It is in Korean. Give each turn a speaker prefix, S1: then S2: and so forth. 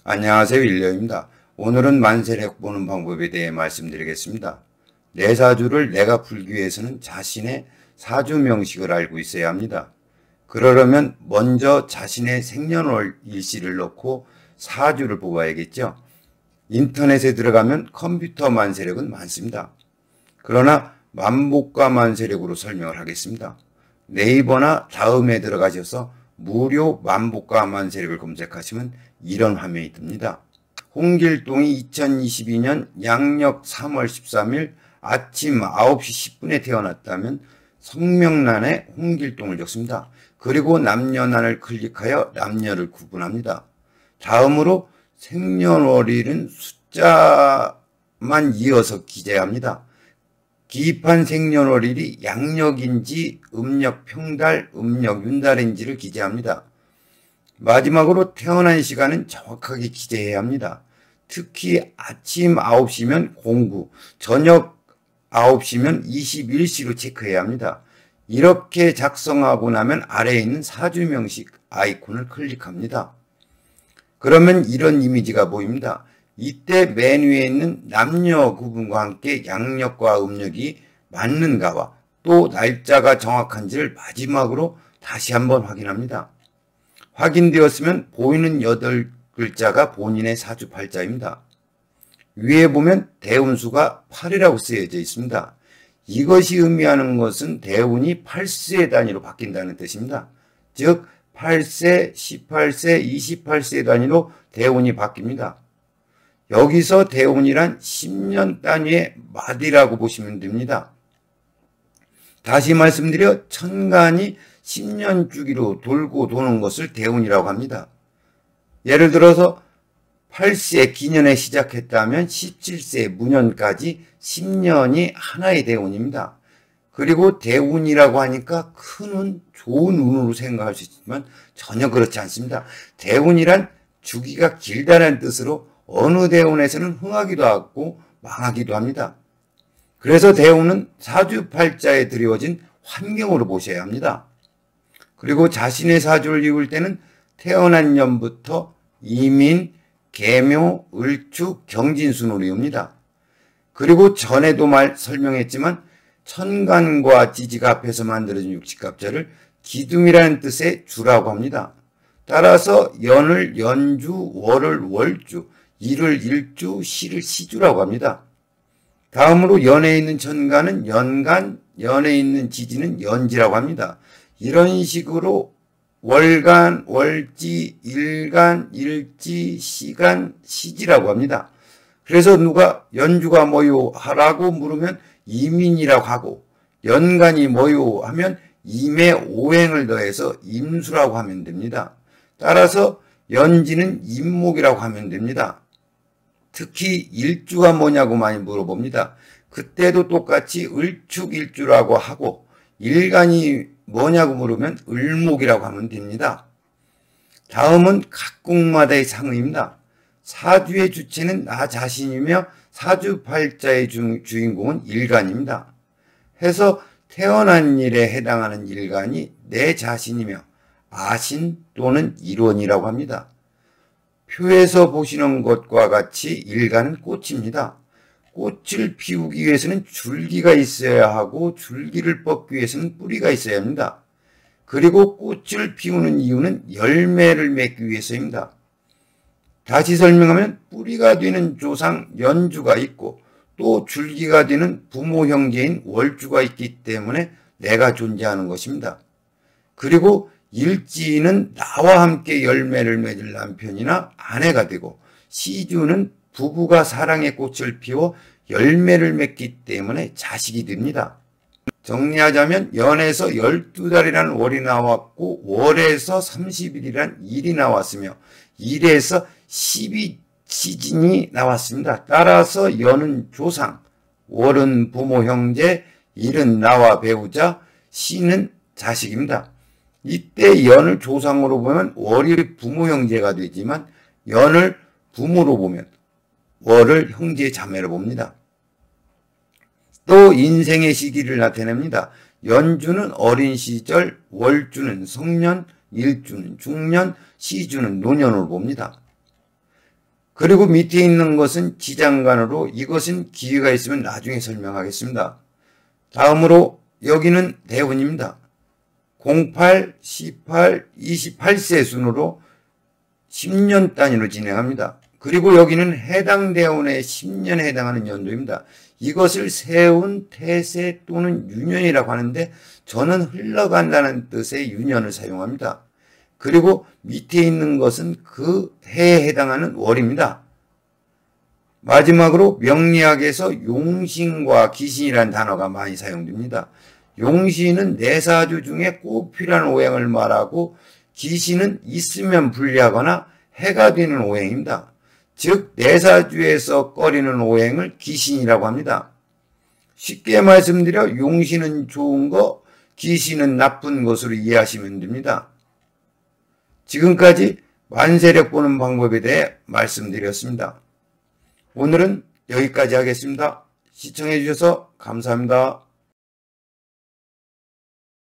S1: 안녕하세요. 일려입니다. 오늘은 만세력 보는 방법에 대해 말씀드리겠습니다. 내 사주를 내가 풀기 위해서는 자신의 사주 명식을 알고 있어야 합니다. 그러려면 먼저 자신의 생년월 일시를 넣고 사주를 뽑아야겠죠. 인터넷에 들어가면 컴퓨터 만세력은 많습니다. 그러나 만복과 만세력으로 설명을 하겠습니다. 네이버나 다음에 들어가셔서 무료 만복과 만세력을 검색하시면 이런 화면이 뜹니다. 홍길동이 2022년 양력 3월 13일 아침 9시 10분에 태어났다면 성명란에 홍길동을 적습니다. 그리고 남녀난을 클릭하여 남녀를 구분합니다. 다음으로 생년월일은 숫자만 이어서 기재합니다. 기입한 생년월일이 양력인지 음력 평달, 음력 윤달인지를 기재합니다. 마지막으로 태어난 시간은 정확하게 기재해야 합니다. 특히 아침 9시면 09, 저녁 9시면 21시로 체크해야 합니다. 이렇게 작성하고 나면 아래에 있는 사주명식 아이콘을 클릭합니다. 그러면 이런 이미지가 보입니다. 이때 맨 위에 있는 남녀 구분과 함께 양력과 음력이 맞는가와 또 날짜가 정확한지를 마지막으로 다시 한번 확인합니다. 확인되었으면 보이는 8글자가 본인의 사주팔자입니다. 위에 보면 대운수가 8이라고 쓰여져 있습니다. 이것이 의미하는 것은 대운이 8세 단위로 바뀐다는 뜻입니다. 즉 8세, 18세, 28세 단위로 대운이 바뀝니다. 여기서 대운이란 10년 단위의 마디라고 보시면 됩니다. 다시 말씀드려 천간이 10년 주기로 돌고 도는 것을 대운이라고 합니다. 예를 들어서 8세 기년에 시작했다면 17세 무년까지 10년이 하나의 대운입니다. 그리고 대운이라고 하니까 큰 운, 좋은 운으로 생각할 수 있지만 전혀 그렇지 않습니다. 대운이란 주기가 길다는 뜻으로 어느 대운에서는 흥하기도 하고 망하기도 합니다. 그래서 대운은 사주팔자에 드리워진 환경으로 보셔야 합니다. 그리고 자신의 사주를 이룰 때는 태어난 년부터 이민, 계묘, 을축, 경진순으로 이룹니다. 그리고 전에도 설명했지만 천간과 지지가 합해서 만들어진 육식갑자를 기둥이라는 뜻의 주라고 합니다. 따라서 연을 연주, 월을 월주, 일을 일주, 시를 시주라고 합니다. 다음으로 연에 있는 천간은 연간, 연에 있는 지지는 연지라고 합니다. 이런 식으로 월간, 월지, 일간, 일지, 시간, 시지라고 합니다. 그래서 누가 연주가 뭐요 하라고 물으면 이민이라고 하고 연간이 뭐요 하면 임에 오행을 더해서 임수라고 하면 됩니다. 따라서 연지는 임목이라고 하면 됩니다. 특히 일주가 뭐냐고 많이 물어봅니다. 그때도 똑같이 을축일주라고 하고 일간이 뭐냐고 물으면 을목이라고 하면 됩니다. 다음은 각宫마다의 상의입니다. 사주의 주체는 나 자신이며 사주팔자의 주인공은 일간입니다. 해서 태어난 일에 해당하는 일간이 내 자신이며 아신 또는 일원이라고 합니다. 표에서 보시는 것과 같이 일간은 꽃입니다. 꽃을 피우기 위해서는 줄기가 있어야 하고 줄기를 뻗기 위해서는 뿌리가 있어야 합니다. 그리고 꽃을 피우는 이유는 열매를 맺기 위해서입니다. 다시 설명하면 뿌리가 되는 조상 연주가 있고 또 줄기가 되는 부모 형제인 월주가 있기 때문에 내가 존재하는 것입니다. 그리고 일지는 나와 함께 열매를 맺을 남편이나 아내가 되고 시주는 부부가 사랑의 꽃을 피워 열매를 맺기 때문에 자식이 됩니다. 정리하자면 연에서 12달이라는 월이 나왔고 월에서 30일이라는 일이 나왔으며 일에서 12시진이 나왔습니다. 따라서 연은 조상, 월은 부모 형제, 일은 나와 배우자, 시는 자식입니다. 이때 연을 조상으로 보면 월이 부모 형제가 되지만 연을 부모로 보면 월을 형제 자매로 봅니다. 또 인생의 시기를 나타냅니다. 연주는 어린 시절, 월주는 성년, 일주는 중년, 시주는 노년으로 봅니다. 그리고 밑에 있는 것은 지장간으로 이것은 기회가 있으면 나중에 설명하겠습니다. 다음으로 여기는 대운입니다. 08, 18, 28세 순으로 10년 단위로 진행합니다. 그리고 여기는 해당 대운의 10년에 해당하는 연도입니다. 이것을 세운, 태세 또는 유년이라고 하는데 저는 흘러간다는 뜻의 유년을 사용합니다. 그리고 밑에 있는 것은 그 해에 해당하는 월입니다. 마지막으로 명리학에서 용신과 기신이라는 단어가 많이 사용됩니다. 용신은 내사주 중에 꼭 필요한 오행을 말하고 기신은 있으면 불리하거나 해가 되는 오행입니다. 즉 내사주에서 꺼리는 오행을 기신이라고 합니다. 쉽게 말씀드려 용신은 좋은 거, 기신은 나쁜 것으로 이해하시면 됩니다. 지금까지 만세력 보는 방법에 대해 말씀드렸습니다. 오늘은 여기까지 하겠습니다. 시청해 주셔서 감사합니다.